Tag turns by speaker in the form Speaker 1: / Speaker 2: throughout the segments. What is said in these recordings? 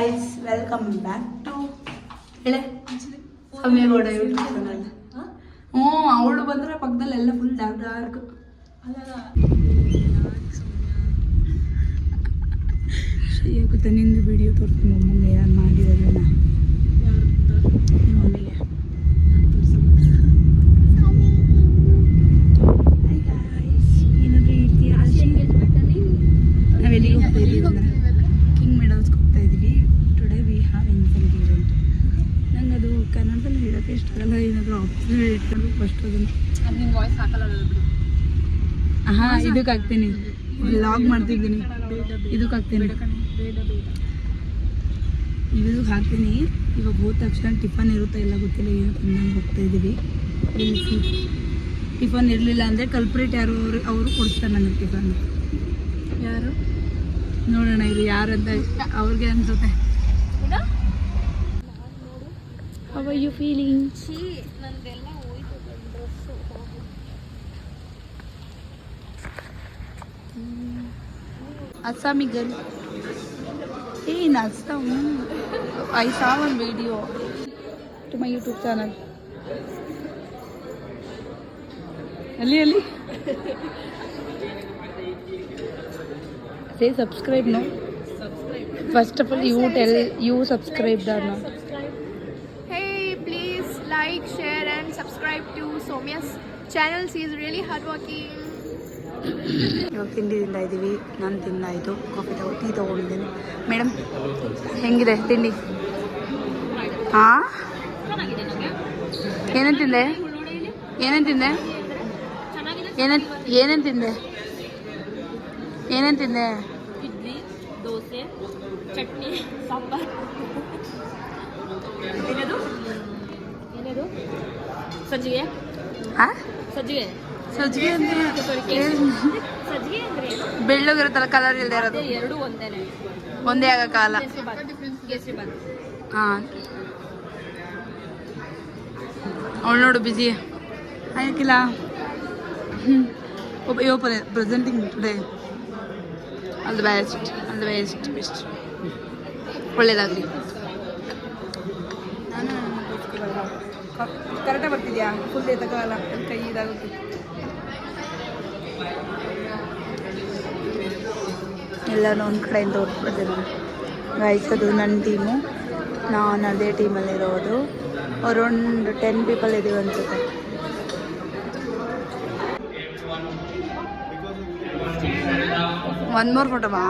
Speaker 1: Guys, welcome back to Samyagowda YouTube channel. ಅವಳು ಬಂದ್ರೆ ಪಕ್ಕದಲ್ಲಿ ಎಲ್ಲ ಫುಲ್ ಡಾರ್ಕ್. ಶ್ರೀಯ ಗೊತ್ತಾ, ನಿಂದು ವಿಡಿಯೋ ತೋರಿಸ್ತೀನಿ ಮಮ್ಮಗೆ ಏನು ಮಾಡಿರೋದನ್ನ. ಮಮ್ಮಿಗೆ ಏನಾದರೂ ಹೇಳ್ತೀಯ? ನಾವೆಲ್ಲಿಗೆ ಹೋಗ್ತಾ ಇದ್ದೀವಿ ಅಂದರೆ ಕಿಂಗ್ ಮೆಡಲ್ಸ್ಗೆ ಹೋಗ್ತಾ ಇದ್ದೀವಿ. Today we have instant event. ನಂಗೆ ಅದು ಕನ್ನಡದಲ್ಲಿ ಹೇಳೋಕ್ಕೆ ಇಷ್ಟ ಆಗಲ್ಲ. ಏನಾದರೂ ಆಪ್ಷನ್ ಇಟ್ಕೊಂಡು ಫಸ್ಟ್ ಅದನ್ನು ಹಾಂ ಇದಕ್ಕೆ ಹಾಕ್ತೀನಿ. ವ್ಲಾಗ್ ಮಾಡ್ತಿದ್ದೀನಿ, ಇದಕ್ಕೆ ಹಾಕ್ತೀನಿ, ಇದಕ್ಕೆ ಹಾಕ್ತೀನಿ. ಇವಾಗ ಹೋದ ತಕ್ಷಣ ಟಿಫನ್ ಇರುತ್ತಾ ಇಲ್ಲ ಗೊತ್ತಿಲ್ಲ, ಏನು ತಿನ್ನಂಗೆ ಹೋಗ್ತಾ ಇದ್ದೀವಿ. ಟಿಫನ್ ಇರಲಿಲ್ಲ ಅಂದರೆ ಕಲ್ಪ್ರೇಟ್ ಯಾರು ಅವರು ಕೊಡಿಸ್ತಾರೆ ನನಗೆ ಟಿಫನ್. ಯಾರು ನೋಡೋಣ ಇದು ಯಾರಂತ ಅವ್ರಿಗೆ ಅನ್ಸುತ್ತೆ. How are you feeling? Assami girl ಏನು Assam. I saw one video to my YouTube channel. ಅಲ್ಲಿ say subscribe, no? First of all, you tell you subscribed or not.
Speaker 2: Hey, please like, share and subscribe to Somya's channel. She is really hardworking.
Speaker 1: ಇವಾಗ ತಿಂಡಿ ತಿಂತಾ ಇದ್ದೀವಿ. ನಾನು ತಿಂದಾಯಿತು, coffee tea ತೊಗೊಂಡಿದ್ದೀನಿ. Madam ಹೆಂಗಿದೆ ತಿಂಡಿ? ಹಾಂ, ಏನೇನು ತಿಂದೆ? ಏನೇನು ತಿಂದೆ? ಏನೇನು ತಿಂದೆ? ಏನೇನು ತಿಂದೆ?
Speaker 3: ಇಡ್ಲಿ, ದೋಸೆ, ಚಟ್ನಿ, ಸಾಂಬಾರ್. ಏನದು ಸಜ್ಜಿಗೆ.
Speaker 1: ಹಾಂ,
Speaker 3: ಸಜ್ಜಿಗೆ
Speaker 1: ಸಜ್ಜಿಗೆ
Speaker 3: ಸಜ್ಜಿಗೆ ಅಂದ್ರೆ
Speaker 1: ಬೆಳ್ಳಗಿರುತ್ತಲ್ಲ, ಕಲರ್ ಇಲ್ಲದೆ ಇರೋದು.
Speaker 3: ಎರಡು ಒಂದೇನೆ,
Speaker 1: ಒಂದೇ ಆಗಕ್ಕಾಗಲ್ಲ.
Speaker 3: ಕೇಸರಿ ಬಾತ್.
Speaker 1: ಹಾಂ, ಅವಳು ನೋಡು ಬಿಜಿ ಆಗಿಲ್ಲ. Yo presenting today. All the best, all the best, best. ಒಳ್ಳೇದಾಗಲಿ. ನಾನು ಕರೆಕ್ಟಾಗಿ ಬರ್ತಿದ್ಯಾ? ಫುಲ್ ಎತ್ತಕ್ಕಾಗಲ್ಲ, ಕೈ ಇದಾಗುತ್ತೆ. ಎಲ್ಲನೂ ಒಂದು ಕಡೆಯಿಂದ ಹೋಗ್ಬಿಡ್ತೀನಿ ನಾನು. ಗಾಯಿಸೋದು ನನ್ನ ಟೀಮು, ನಾನು ಅದೇ ಟೀಮಲ್ಲಿರೋದು. ಅರೌಂಡ್ 10 ಪೀಪಲ್ ಇದ್ದೀವಿ ಅನ್ಸುತ್ತೆ. ಒನ್ ಮೋರ್ ಫೋಟೋ ಬಾ.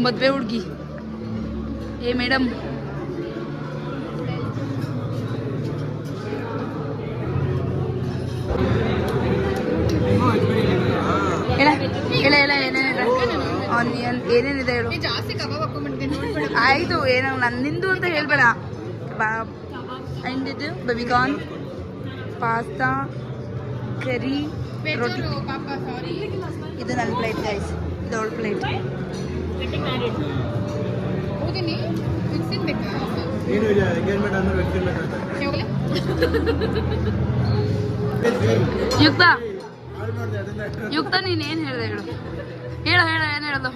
Speaker 1: ಮದುವೆ ಹುಡುಗಿ. ಏ ಮೇಡಮ್, ಹೇಳ ಹೇಳ ಹೇಳ ಏನೇನಿದೆ, ಆನಿಯನ್ ಏನೇನಿದೆ ಹೇಳು.
Speaker 2: ಜಾಸ್ತಿ ಕಬಾಬ್ ಹಾಕೊಂಡ್ಬಿಡ್ತೀನಿ ನೋಡ್ಬೇಡ.
Speaker 1: ಆಯಿತು, ಏನೋ ನಿಂದು ಅಂತ ಹೇಳ್ಬೇಡ. ಕಬಾಬ್ ಆ್ಯಂಡ್ ಇದು ಬೇಬಿಕಾರ್ನ್, ಪಾಸ್ತಾ, ಕರಿ, ರೋಟಿ.
Speaker 2: ಪಾಪ ಸಾರಿ.
Speaker 1: ಇದು ನನ್ನ ಪ್ಲೇಟ್ ಗೈಸ್, ಇದು ಅವಳ ಪ್ಲೇಟ್.
Speaker 2: ಹೋಗಿನಿ ಮಿಕ್ಸಿಂಗ್ ಬೇಕಾ
Speaker 4: ಏನು ಇಲ್ಲ ಎಂಗೇಜ್ಮೆಂಟ್ ಅಂದ್ರೆ ವ್ಯಕ್ತಿ ಬೇಕಾಗ್ತದೆ.
Speaker 2: ಹೋಗ್ಲಿ.
Speaker 1: ಯುಕ್ತ
Speaker 4: ಹಾಳು ಮಾಡಿದೆ ಅದನ್ನ.
Speaker 1: ಯುಕ್ತ ನೀನು ಏನು ಹೇಳಿದೆ ಹೇಳು, ಹೇಳು ಹೇಳು ಏನು ಹೇಳೋದು.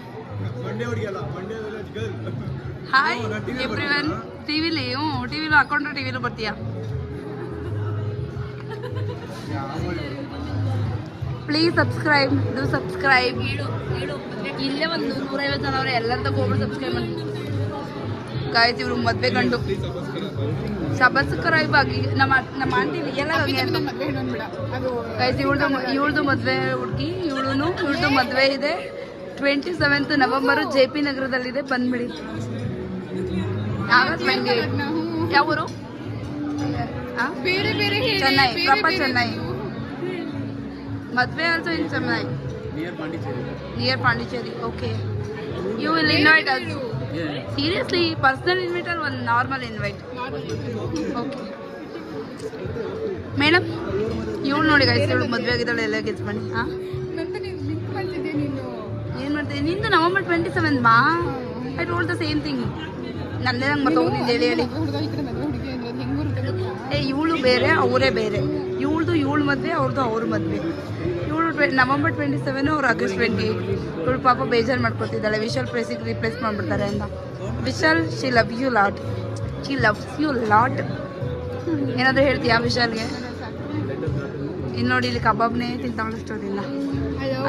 Speaker 4: ಮಂಡ್ಯ ಹುಡುಗಿಯಲ್ಲ, Mandya village girl.
Speaker 1: Hi everyone. ಟಿವಿಲಿ ಟಿವಿಲು ಹಾಕೊಂಡ್ರೆ ಟಿವಿಲು ಬರ್ತೀಯಾ? Please subscribe, do subscribe. ಇಲ್ಲೇ ಒಂದು 150 ಜನ ಅವ್ರೆ, ಎಲ್ಲರ ಹೋಗ್ಬಿಟ್ಟು ಸಬ್ಸ್ಕ್ರೈಬ್ ಮಾಡಿ ಗಾಯ್ಸ್. ಇವ್ರು ಮದ್ವೆ ಗಂಡು. ಸಬ್ಸ್ಕ್ರೈಬ್ ಆಗಿ ನಮ್ಮ ಆಂಟಿ ಎಲ್ಲ ಗಾಯ್ಸ್. ಇವಳ್ದು ಮದ್ವೆ ಹುಡುಗಿ, ಇವಳ್ದು ಮದ್ವೆ ಇದೆ 27 ನವೆಂಬರ್ JP ನಗರದಲ್ಲಿದೆ. ಬಂದ್ಬಿಡಿ. ಯಾವ ಊರು?
Speaker 2: ಬೇರೆ ಬೇರೆ
Speaker 1: ಚೆನ್ನೈ, ಪ್ರಾಪರ್ ಚೆನ್ನೈ. ಮದ್ವೆ also in Chennai, near Pondicherry. Okay, you will invite us? Seriously, personal invite or one normal invite? Okay madam, ಇವಳು ನೋಡಿ ಗೈಸ್, ಇವಳು ಮದುವೆ ಆಗಿದ್ದಾಳೆ. ಎಲ್ಲ ಗೆಸ್ ಮಾಡಿ. ಹಾಂ, ಏನು ಮಾಡ್ತೀನಿ? ನಿಂದು ನವೆಂಬರ್ 27 ಮಾ. I told the same thing. ನಂದೇ ನಂಗೆ ಮತ್ತೆ ಹೋಗಿದ್ದು ಹೇಳಿ. ಏ, ಇವಳು ಬೇರೆ, ಅವರೇ ಬೇರೆ. ಇವಳು ಮದುವೆ, ಅವ್ರದ್ದು ಅವ್ರ ಮದುವೆ. ಇವಳು ನವೆಂಬರ್ 27, ಅವ್ರು ಆಗಸ್ಟ್ 28. ಇವಳು ಪಾಪ ಬೇಜಾರು ಮಾಡ್ಕೊತಿದ್ದಾಳೆ, ವಿಶಾಲ್ ಪ್ಲೇಸಿಗೆ ರಿಪ್ಲೇಸ್ ಮಾಡಿಬಿಡ್ತಾರೆ ಅಂತ. Vishal, she love you lot, she loves you lot. ಏನಾದರೂ ಹೇಳ್ತೀಯಾ ವಿಶಾಲ್ಗೆ? ಇನ್ನು ನೋಡಿ, ಇಲ್ಲಿ ಕಬಾಬ್ನೇ ತಿಂತಾವಳಷ್ಟೋದಿಲ್ಲ.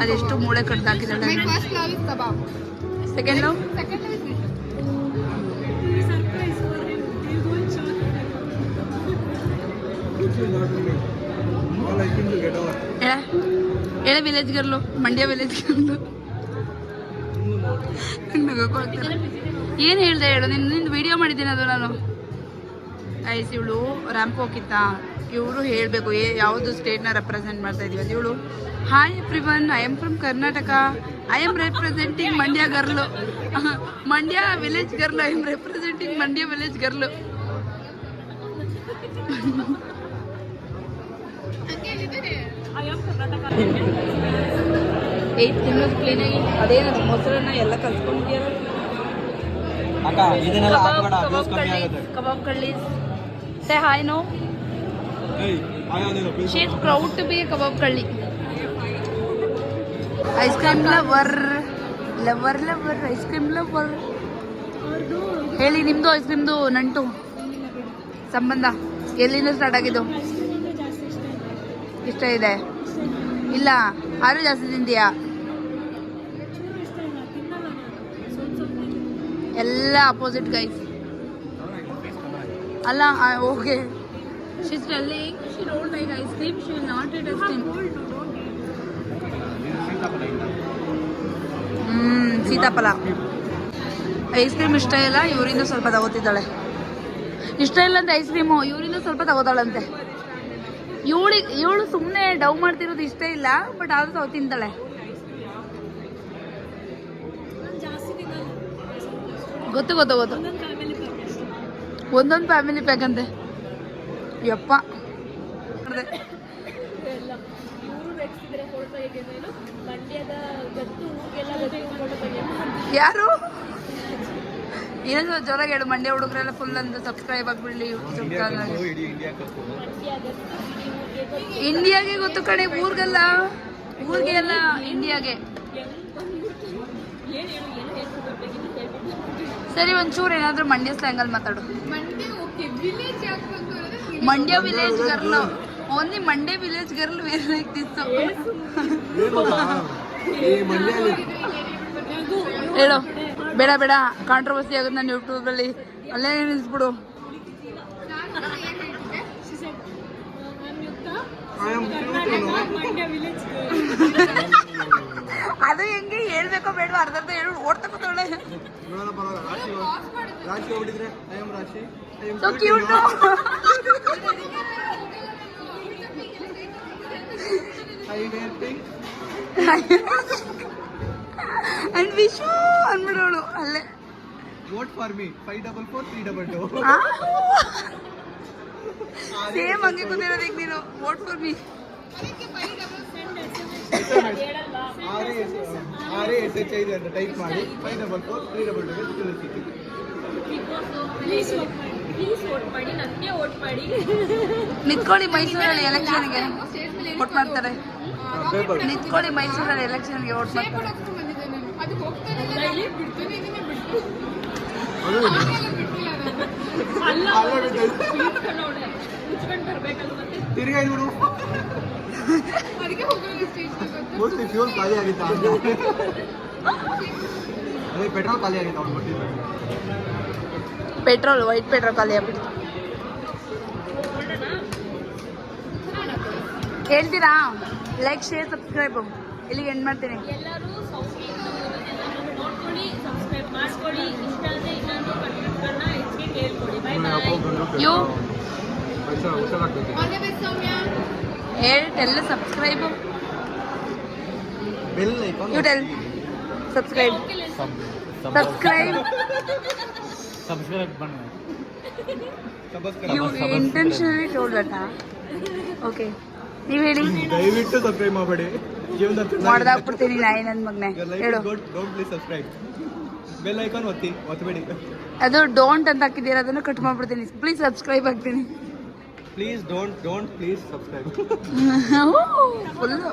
Speaker 1: ಅದೆಷ್ಟು ಮೂಳೆ ಕಡ್ದಾಕಿದ್ದಾಳೆ. ಸೆಕೆಂಡ್ ಲವ್, ಹೇಳ ವಿಲೇಜ್ ಗರ್ಲು, ಮಂಡ್ಯ ವಿಲೇಜ್ ಗರ್ಲು. ಏನು ಹೇಳ್ದೆ ಹೇಳು? ನಿಂದು ವಿಡಿಯೋ ಮಾಡಿದ್ದೀನಿ ಅದು ನಾನು. ಐಸ್, ಇವಳು ರ್ಯಾಂಪ್ ಹೋಗಿತ್ತ. ಇವರು ಹೇಳಬೇಕು ಯಾವುದು ಸ್ಟೇಟ್ನ ರೆಪ್ರೆಸೆಂಟ್ ಮಾಡ್ತಾ ಇದೀವಿ ಅಂತ. ಇವಳು, hi everyone, I am from Karnataka, I am representing Mandya girl, Mandya village girl, I am representing Mandya village girl. ತಿನ್ನೋದು ಕ್ಲೀನಾಗಿ. ಅದೇನದು ಮೊಸರನ್ನ ಎಲ್ಲ ಕಲ್ಸ್ಕೊಂಡಿದ್ಯಾರ. ಕಬಾಬ್ ಕಳ್ಳಿ. Say hi. No, she is proud to be a kebab ಕಳ್ಳಿ. Ice cream lover, lover lover, ice cream lover. ಹೇಳಿ, ನಿಮ್ಮದು ಐಸ್ ಕ್ರೀಮ್ದು ನಂಟು ಸಂಬಂಧ ಎಲ್ಲಿಂದ ಸ್ಟಾರ್ಟ್ ಆಗಿದ್ದು? ಇಷ್ಟ ಇದೆ? ಇಲ್ಲ, ಆರು ಜಾಸ್ತಿ ತಿಂತೀಯಾ? ಎಲ್ಲ ಅಪೋಸಿಟ್ ಗೈಸ್. ಅಲ್ಲ, okay. She's telling she don't like ice cream. She will not eat ice cream. ಸೀತಾಫಲ ಐಸ್ ಕ್ರೀಮ್ ಇಷ್ಟ ಇಲ್ಲ, ಇವರಿಂದ ಸ್ವಲ್ಪ ತಗೋತಿದ್ದಾಳೆ. ಇಷ್ಟ ಇಲ್ಲ ಅಂತ ಐಸ್ ಕ್ರೀಮು, ಇವರಿಂದ ಸ್ವಲ್ಪ ತಗೋತಾಳಂತೆ. ಇವಳು ಸುಮ್ಮನೆ ಡವ್ ಮಾಡ್ತಿರೋದು ಇಷ್ಟ ಇಲ್ಲ, ಬಟ್ ಆದ್ರೂ ತಿಂತಾಳೆ. ಗೊತ್ತು ಒಂದೊಂದು ಫ್ಯಾಮಿಲಿ ಪ್ಯಾಕ್ ಅಂತೆ. ಯಪ್ಪ, ಯಾರು ಏನೋ ಜೋರಾಗಿ ಹೇಳು. ಮಂಡ್ಯ ಹುಡುಗರೆಲ್ಲ ಫುಲ್ ಅಂತ ಸಬ್ಸ್ಕ್ರೈಬ್ ಆಗಿಬಿಡ್ಲಿ ಯೂಟ್ಯೂಬ್ ಚಾನಲ್. ಇಂಡಿಯಾಗೆ ಗೊತ್ತು ಕಣೆ, ಊರಿಗೆ ಅಲ್ಲ, ಇಂಡಿಯಾಗೆ. ಸರಿ, ಒಂಚೂರು ಏನಾದರೂ ಮಂಡ್ಯ ಸ್ಲ್ಯಾಂಗಲ್ಲಿ ಮಾತಾಡು. Mandya village girl, only Mandya village girl were like this. ಹೇಳು. ಬೇಡ, ಕಾಂಟ್ರವರ್ಸಿ ಆಗುತ್ತೆ ನಾನು ಯೂಟ್ಯೂಬಲ್ಲಿ. ಅಲ್ಲೇ ನಿಲ್ಲಿಸ್ಬಿಡು. ಅದು ಹೆಂಗೆ ಹೇಳ್ಬೇಕೋ ಬೇಡ ಅರ್ಧ ಹೇಳಿ ಓಡ್ತಾ ಕೂತವಳೆ.
Speaker 4: ನೋಡೋಣ ಪರವಾಗಿಲ್ಲ. ರಾಶಿ ಹೋಗ್ಬಿಟ್ಟಿದ್ರೆ I am Rashi.
Speaker 1: So cute.
Speaker 4: I hair pink.
Speaker 1: And wish ಅಂದ್ಬಿಡೋಳು ಅಲ್ಲೇ.
Speaker 4: Vote for me 544322.
Speaker 1: ಸೇಮ್ ಹಂಗೆ ಕೂತಿರೋದಕ್ಕೆ ನೀನು ವೋಟ್ ಫಾರ್ ಮೀ.
Speaker 4: RASHI ಅಂತ ಟೈಪ್ ಮಾಡಿ 544322
Speaker 3: ಪ್ಲೀಸ್ ವೋಟ್ ಮಾಡಿ ನನಗೆ ವೋಟ್ ಮಾಡಿ.
Speaker 1: ನಿಂತ್ಕೊಳ್ಳಿ ಮೈಸೂರಲ್ಲಿ ಎಲೆಕ್ಷನ್ಗೆ ವೋಟ್ ಮಾಡ್ತಾರೆ. ನಿಂತ್ಕೊಳ್ಳಿ ಮೈಸೂರಲ್ಲಿ ಎಲೆಕ್ಷನ್ಗೆ ವೋಟ್ ಮಾಡ್ತಾರೆ.
Speaker 4: ತಿರ್ಗಾ ಇವರು ಮೋಸ್ಟ್ಲಿ ಫ್ಯೂಲ್ ಖಾಲಿ ಆಗಿತ್ತ ಅದೇ ಪೆಟ್ರೋಲ್ ಖಾಲಿ ಆಗಿತ್ತ ಅವ್ನು ಕೊಟ್ಟಿದ್ದು.
Speaker 1: ಪೆಟ್ರೋಲ್ ವೈಟ್ ಪೆಟ್ರೋಲ್ ಖಾಲಿ ಆಗ್ಬಿಡ್ತು. ಹೇಳ್ತೀರಾ? ಲೈಕ್ ಶೇರ್ ಸಬ್ಸ್ಕ್ರೈಬ್ ಇಲ್ಲಿಗೆ ಎಂಡ್ ಮಾಡ್ತೀನಿ.
Speaker 3: ಎಲ್ಲರೂ ನೋಡ್ಕೊಳ್ಳಿ, ಸಬ್ಸ್ಕ್ರೈಬ್ ಮಾಡ್ಕೊಳ್ಳಿ. ಇಷ್ಟ ಆದರೆ ಇನ್ನೊಂದು ಕಂಟೆಂಟ್ಗಳನ್ನ ಹೆಚ್ಚಿಗೆ ಕೇಳ್ಕೊಳ್ಳಿ. Bye bye.
Speaker 1: ಯು
Speaker 4: ಹುಷಾರಾಗ್ತೈತೆ.
Speaker 1: Tell subscribe.
Speaker 4: Bell icon
Speaker 1: you tell subscribe. Subscribe. You intentionally told that. Okay ನೀವು ಹೇಳಿ.
Speaker 4: ದಯವಿಟ್ಟು ಸಬ್ಸ್ಕ್ರೈಬ್ ಮಾಡಬೇಡಿ. ಜೀವನದಲ್ಲಿ
Speaker 1: ಮಾಡ್ದಾಕ್ಬಿಡ್ತೀನಿ ನಾಯಿ ನನ್ನ ಮಗನೇ. ಹೇಳು.
Speaker 4: Don't please subscribe. Bell icon ಒತ್ತಬೇಡಿ.
Speaker 1: ಅದು ಡೋಂಟ್ ಅಂತ ಹಾಕಿದ್ದೀರಾ, ಅದನ್ನು ಕಟ್ ಮಾಡ್ಬಿಡ್ತೀನಿ. ಪ್ಲೀಸ್ ಸಬ್ಸ್ಕ್ರೈಬ್ ಆಗ್ತೀನಿ.
Speaker 4: Please don't please subscribe.
Speaker 1: Full